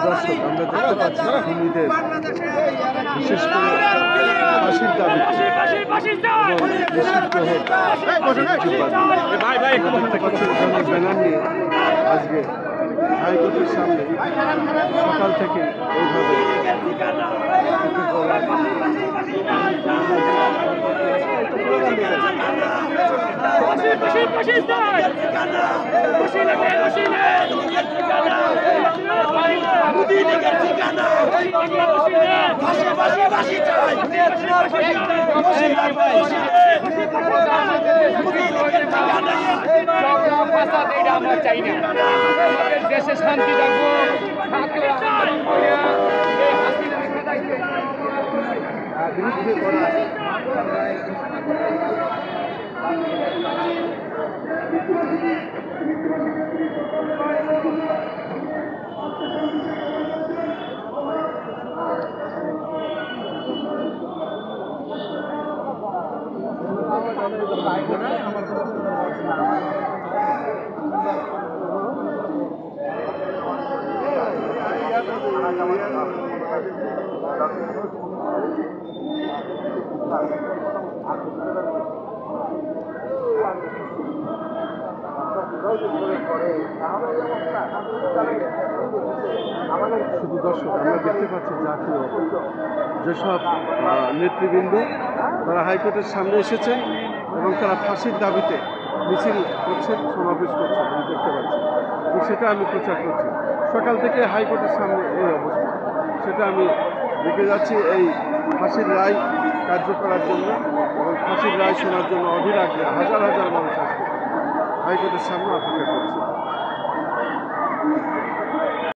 দর্শক আমরা দেখতে পাচ্ছি খুনিদের বিশেষ করে ফাঁসির দাবি দেখতে পাচ্ছি ব্যানার নিয়ে আজকে হাইকোর্টের সামনে সকাল থেকে এইভাবে আমরা চাই না দেশে শান্তি থাকবো। বিরুদ্ধে করা শুধু দর্শক আমরা দেখতে পাচ্ছি জাতীয় যেসব নেতৃবৃন্দ তারা হাইকোর্টের সামনে এসেছেন এবং তারা ফাঁসির দাবিতে মিছিল করছেন, সমাবেশ করছেন, আমি দেখতে পাচ্ছি এবং সেটা আমি প্রচার করছি। সকাল থেকে হাইকোর্টের সামনে এই অবস্থা, সেটা আমি দেখে যাচ্ছি। এই ফাঁসির রায় কার্য করার জন্য এবং ফাঁসির রায় শোনার জন্য অধীর আগ্রহে হাজার হাজার মানুষ আসবে হাইকোর্টের সামনে অপেক্ষা করছে।